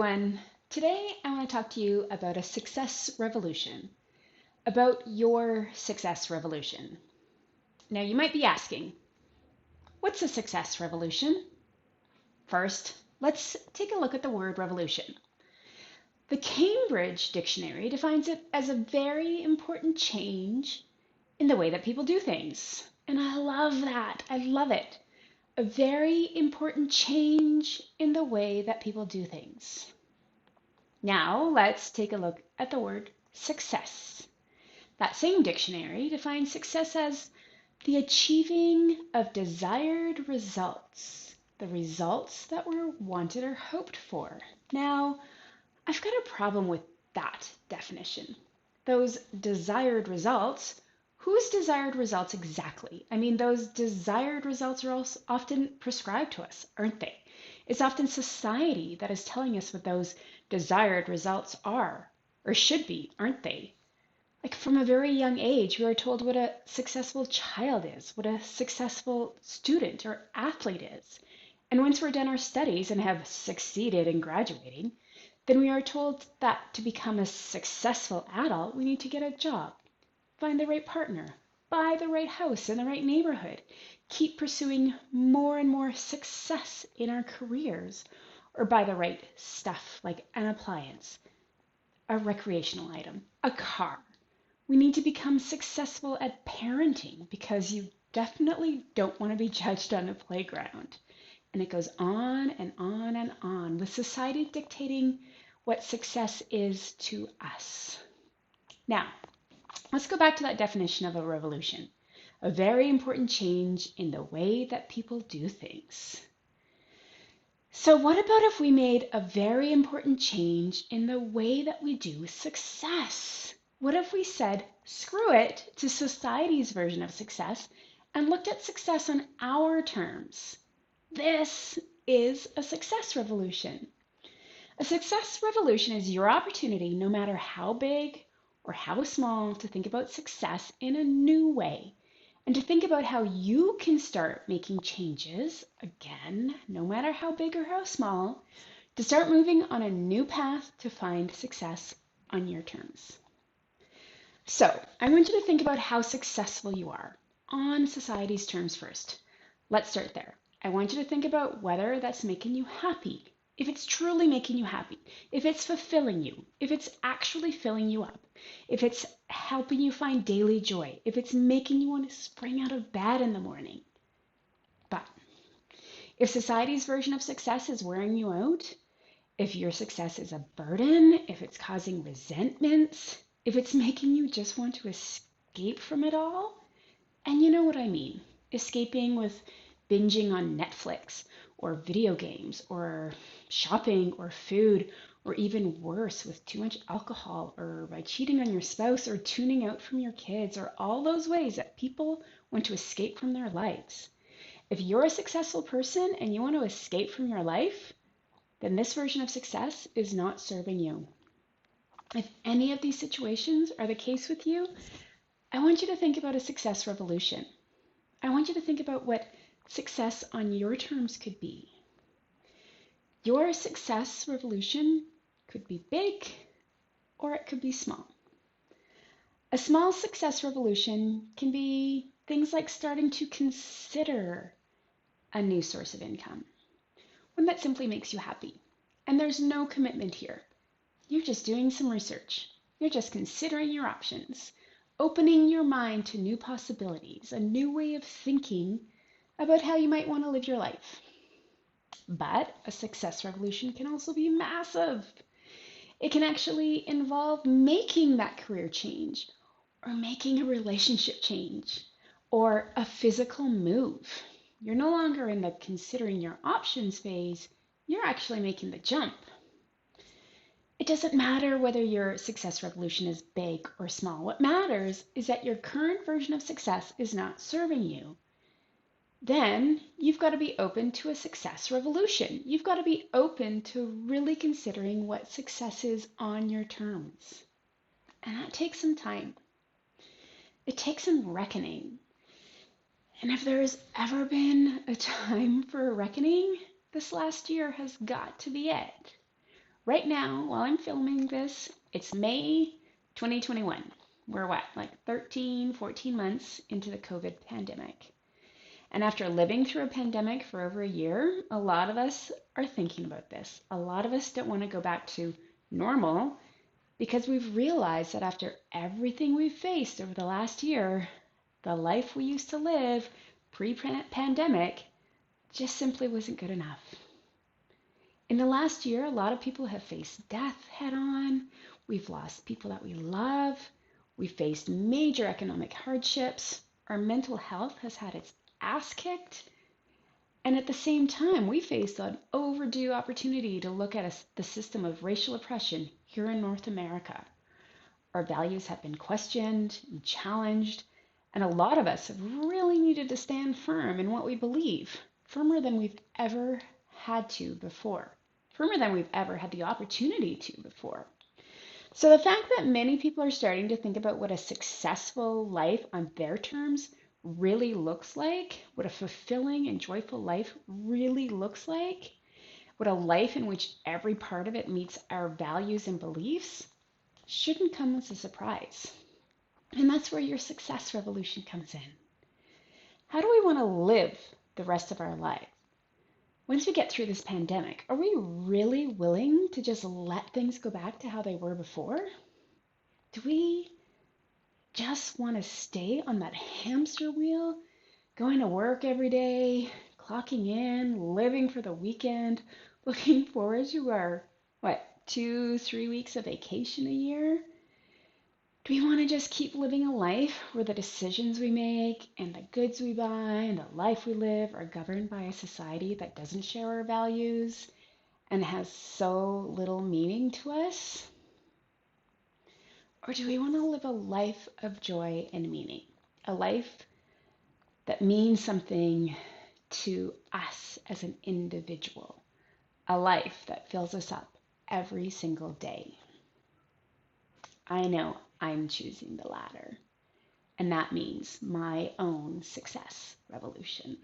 everyone. Today I want to talk to you about a success revolution, about your success revolution. Now you might be asking, what's a success revolution? First, let's take a look at the word revolution. The Cambridge Dictionary defines it as a very important change in the way that people do things. And I love that. I love it. A very important change in the way that people do things. Now let's take a look at the word success. That same dictionary defines success as the achieving of desired results, the results that were wanted or hoped for. Now, I've got a problem with that definition. Those desired results, whose desired results exactly? I mean, those desired results are also often prescribed to us, aren't they? It's often society that is telling us what those desired results are, or should be, aren't they? Like from a very young age, we are told what a successful child is, what a successful student or athlete is. And once we're done our studies and have succeeded in graduating, then we are told that to become a successful adult, we need to get a job, find the right partner, buy the right house in the right neighborhood, keep pursuing more and more success in our careers, or buy the right stuff like an appliance, a recreational item, a car. We need to become successful at parenting because you definitely don't want to be judged on a playground. And it goes on and on and on with society dictating what success is to us. Now, let's go back to that definition of a revolution. A very important change in the way that people do things. So what about if we made a very important change in the way that we do success? What if we said, screw it to society's version of success and looked at success on our terms? This is a success revolution. A success revolution is your opportunity, no matter how big or how small, to think about success in a new way and to think about how you can start making changes, again, no matter how big or how small, to start moving on a new path to find success on your terms. So I want you to think about how successful you are on society's terms first. Let's start there. I want you to think about whether that's making you happy, if it's truly making you happy, if it's fulfilling you, if it's actually filling you up, if it's helping you find daily joy, if it's making you want to spring out of bed in the morning. But if society's version of success is wearing you out, if your success is a burden, if it's causing resentment, if it's making you just want to escape from it all, and you know what I mean, escaping with binging on Netflix or video games or shopping or food, or even worse, with too much alcohol, or by cheating on your spouse, or tuning out from your kids, or all those ways that people want to escape from their lives. If you're a successful person and you want to escape from your life, then this version of success is not serving you. If any of these situations are the case with you, I want you to think about a success revolution. I want you to think about what success on your terms could be. Your success revolution could be big or it could be small. A small success revolution can be things like starting to consider a new source of income, one that simply makes you happy. And there's no commitment here. You're just doing some research. You're just considering your options, opening your mind to new possibilities, a new way of thinking about how you might want to live your life. But a success revolution can also be massive. It can actually involve making that career change, or making a relationship change, or a physical move. You're no longer in the considering your options phase, you're actually making the jump. It doesn't matter whether your success revolution is big or small. What matters is that your current version of success is not serving you. Then you've got to be open to a success revolution. You've got to be open to really considering what success is on your terms. And that takes some time. It takes some reckoning. And if there's ever been a time for a reckoning, this last year has got to be it. Right now, while I'm filming this, it's May 2021. We're what, like 13, 14 months into the COVID pandemic. And after living through a pandemic for over a year, a lot of us are thinking about this. A lot of us don't want to go back to normal because we've realized that after everything we've faced over the last year, the life we used to live pre-pandemic just simply wasn't good enough. In the last year, a lot of people have faced death head on. We've lost people that we love. We've faced major economic hardships. Our mental health has had its ass kicked. And at the same time, we faced an overdue opportunity to look at the system of racial oppression here in North America. Our values have been questioned and challenged, and a lot of us have really needed to stand firm in what we believe, firmer than we've ever had to before, firmer than we've ever had the opportunity to before. So the fact that many people are starting to think about what a successful life on their terms really looks like, what a fulfilling and joyful life really looks like, what a life in which every part of it meets our values and beliefs, shouldn't come as a surprise. And that's where your success revolution comes in. How do we want to live the rest of our life? Once we get through this pandemic, are we really willing to just let things go back to how they were before? Do we just want to stay on that hamster wheel, going to work every day, clocking in, living for the weekend, looking forward to our, 2, 3 weeks of vacation a year? Do we want to just keep living a life where the decisions we make and the goods we buy and the life we live are governed by a society that doesn't share our values and has so little meaning to us? Or do we want to live a life of joy and meaning? A life that means something to us as an individual. A life that fills us up every single day. I know I'm choosing the latter, and that means my own success revolution.